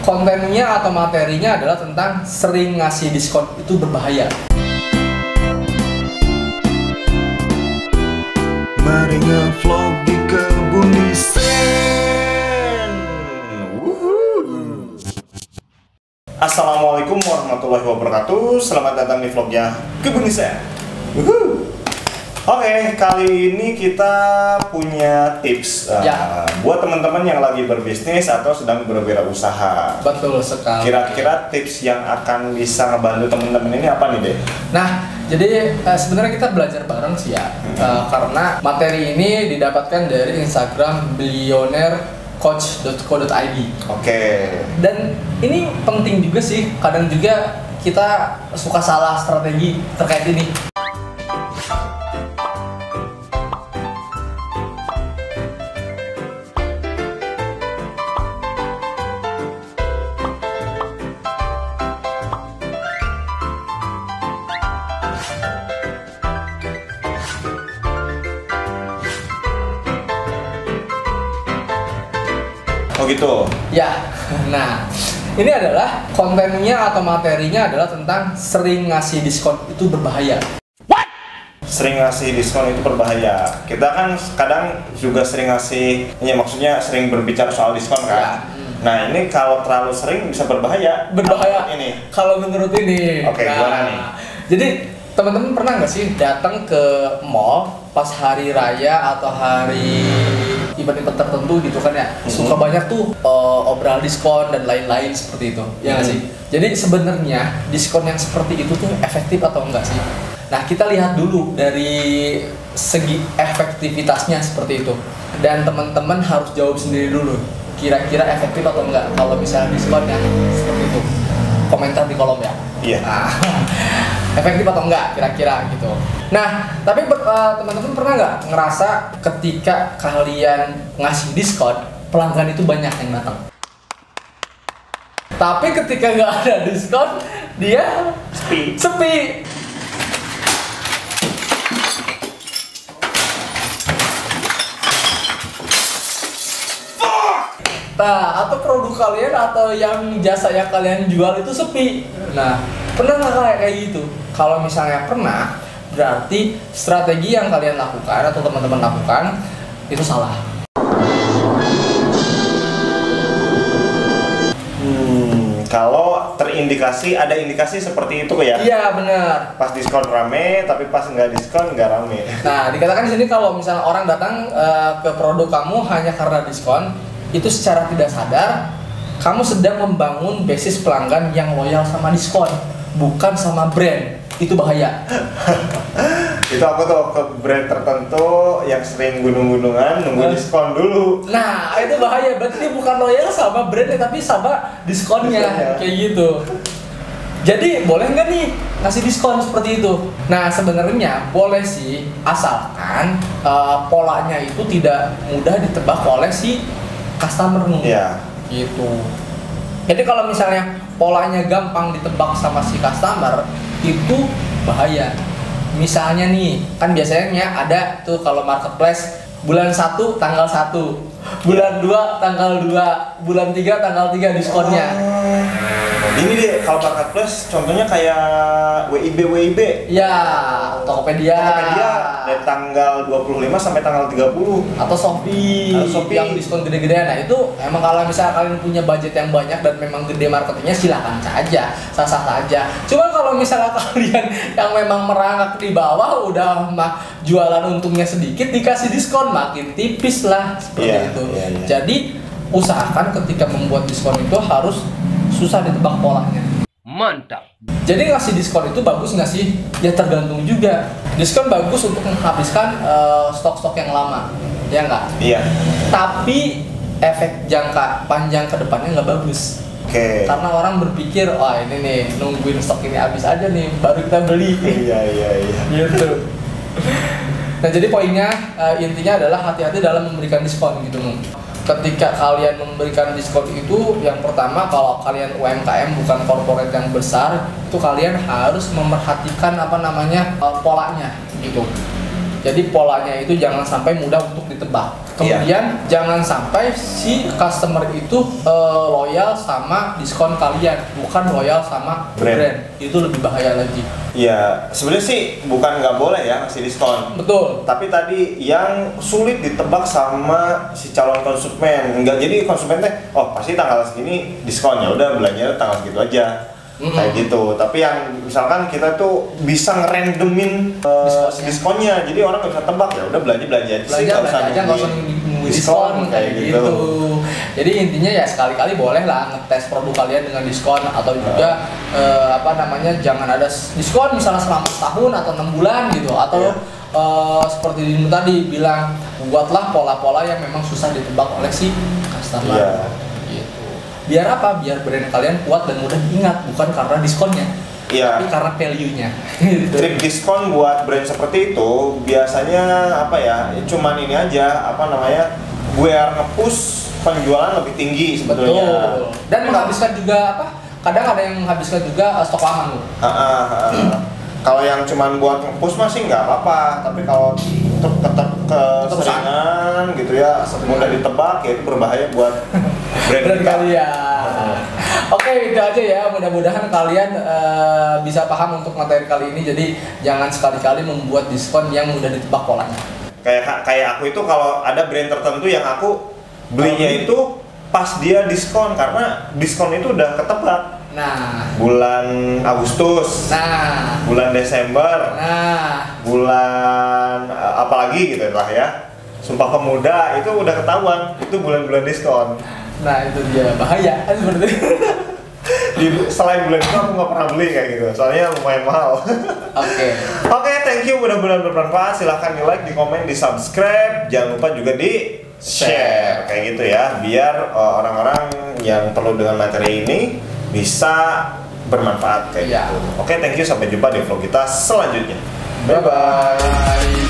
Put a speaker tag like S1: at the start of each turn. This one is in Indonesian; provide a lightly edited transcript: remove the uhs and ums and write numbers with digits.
S1: kontennya atau materinya adalah tentang sering ngasih diskon itu berbahaya.
S2: Mari ngevlog di Kebun Desain. Assalamualaikum warahmatullahi wabarakatuh. Selamat datang di vlognya Kebun Desain. Oke, kali ini kita punya tips buat teman-teman yang lagi berbisnis atau sedang berwirausaha.
S1: Betul sekali.
S2: Kira-kira tips yang akan bisa ngebantu teman-teman ini apa nih, Dek?
S1: Nah, jadi sebenarnya kita belajar bareng sih ya, karena materi ini didapatkan dari Instagram billionairecoach.co.id.
S2: Oke.
S1: Dan ini penting juga sih, kadang juga kita suka salah strategi terkait ini.
S2: Oh gitu?
S1: Ya, nah ini adalah kontennya atau materinya adalah tentang sering ngasih diskon itu berbahaya.
S2: What? Sering ngasih diskon itu berbahaya. Kita kan kadang juga sering ngasih, ya maksudnya sering berbicara soal diskon kan? Ya. Nah ini kalau terlalu sering bisa berbahaya.
S1: Berbahaya
S2: ini?
S1: Kalau menurut ini.
S2: Oke, gimana nih?
S1: Jadi teman-teman pernah nggak sih datang ke mall pas hari raya atau hari event-event tertentu gitu kan ya, suka banyak tuh obral diskon dan lain-lain seperti itu, ya nggak sih? Jadi sebenarnya diskon yang seperti itu tuh efektif atau enggak sih? Nah kita lihat dulu dari segi efektivitasnya seperti itu, dan teman-teman harus jawab sendiri dulu, kira-kira efektif atau enggak kalau misalnya diskonnya seperti itu. Komentar di kolom ya.
S2: Iya.
S1: Nah, efektif atau enggak kira-kira gitu. Nah, tapi teman-teman pernah nggak ngerasa ketika kalian ngasih diskon, pelanggan itu banyak yang datang? Tapi ketika nggak ada diskon, dia sepi. Nah, atau produk kalian atau yang jasa yang kalian jual itu sepi. Nah, pernah nggak kayak gitu? Kalau misalnya pernah, berarti strategi yang kalian lakukan atau teman-teman lakukan itu salah.
S2: Kalau terindikasi, ada indikasi seperti itu ya?
S1: Iya, benar.
S2: Pas diskon rame, tapi pas nggak diskon nggak rame.
S1: Nah, dikatakan di sini kalau misalnya orang datang ke produk kamu hanya karena diskon, itu secara tidak sadar kamu sedang membangun basis pelanggan yang loyal sama diskon, bukan sama brand. Itu bahaya.
S2: Itu aku tuh ke brand tertentu yang sering gunung-gunungan nunggu diskon dulu.
S1: Nah, itu bahaya. Berarti dia bukan loyal sama brandnya, tapi sama diskonnya. Kayak gitu. Jadi boleh nggak nih ngasih diskon seperti itu? Nah sebenarnya boleh sih, asalkan polanya itu tidak mudah ditebak oleh si customer nih.
S2: Yeah.
S1: Gitu. Jadi kalau misalnya polanya gampang ditebak sama si customer, itu bahaya. Misalnya nih, kan biasanya ada tuh kalau marketplace bulan 1 tanggal 1, bulan 2 tanggal 2, bulan 3 tanggal 3 diskonnya.
S2: Ini deh, kalau marketplace contohnya kayak WIB.
S1: Ya, Tokopedia
S2: dari tanggal 25 sampai tanggal 30.
S1: Atau Shopee yang diskon gede-gedean. Nah itu emang kalau misalnya kalian punya budget yang banyak dan memang gede marketingnya, silakan saja, sah-sah saja. Cuma kalau misalnya kalian yang memang merangkak di bawah, udah jualan untungnya sedikit, dikasih diskon makin tipis lah seperti itu. Jadi usahakan ketika membuat diskon itu harus susah ditebak polanya.
S3: Mantap.
S1: Jadi ngasih diskon itu bagus nggak sih? Ya tergantung juga. Diskon bagus untuk menghabiskan stok-stok yang lama, ya nggak?
S2: Iya.
S1: Tapi efek jangka panjang ke depannya nggak bagus.
S2: Oke.
S1: Karena orang berpikir, wah ini nih nungguin stok ini habis aja nih, baru kita beli.
S2: Iya.
S1: Gitu. Nah jadi poinnya intinya adalah hati-hati dalam memberikan diskon gitu. Ketika kalian memberikan diskon itu, yang pertama kalau kalian UMKM bukan corporate yang besar, itu kalian harus memperhatikan polanya gitu. Jadi polanya itu jangan sampai mudah untuk ditebak. Kemudian jangan sampai si customer itu loyal sama diskon kalian, bukan loyal sama brand. Itu lebih bahaya lagi.
S2: Iya, sebenarnya sih bukan nggak boleh ya ngasih diskon.
S1: Betul.
S2: Tapi tadi yang sulit ditebak sama si calon konsumen. Enggak, jadi konsumen teh, oh pasti tanggal segini diskon, ya udah belanjanya tanggal segitu aja. Kayak gitu. Tapi yang misalkan kita tuh bisa ngerandomin diskonnya, jadi orang nggak bisa tebak, ya udah belanja aja sih, nggak usah
S1: nunggu diskon kayak gitu. Jadi intinya ya sekali-kali boleh lah ngetes produk kalian dengan diskon, atau juga jangan ada diskon misalnya selama setahun atau 6 bulan gitu, atau seperti Dino tadi bilang, buatlah pola-pola yang memang susah ditebak oleh si customer. Biar apa? Biar brand kalian kuat dan mudah diingat, bukan karena diskonnya, tapi karena value-nya.
S2: Trik diskon buat brand seperti itu biasanya cuman ini aja, biar nge-push penjualan lebih tinggi sebetulnya.
S1: Betul. Dan menghabiskan juga kadang ada yang menghabiskan juga stok lama.
S2: Kalau yang cuman buat nge-push masih nggak apa-apa, tapi kalau tetap keseringan gitu ya, mudah ditebak, ya itu berbahaya buat brand
S1: kalian. Oke, itu aja ya. Mudah-mudahan kalian bisa paham untuk materi kali ini. Jadi jangan sekali-kali membuat diskon yang mudah ditebak polanya.
S2: Kayak aku itu kalau ada brand tertentu yang aku belinya itu pas dia diskon, karena diskon itu udah ketebak. Bulan Agustus, bulan Desember, bulan apalagi gitu lah ya. Sumpah Pemuda itu udah ketahuan, itu bulan-bulan diskon.
S1: Nah itu dia bahaya kan seperti
S2: selain bulan itu aku nggak pernah beli kayak gitu, soalnya lumayan mahal. Oke, thank you, mudah-mudahan bermanfaat. Silahkan di like, di komen, di subscribe, jangan lupa juga di share kayak gitu ya, biar orang-orang yang perlu dengan materi ini bisa bermanfaat kayak gitu. Oke, thank you, sampai jumpa di vlog kita selanjutnya. Bye bye.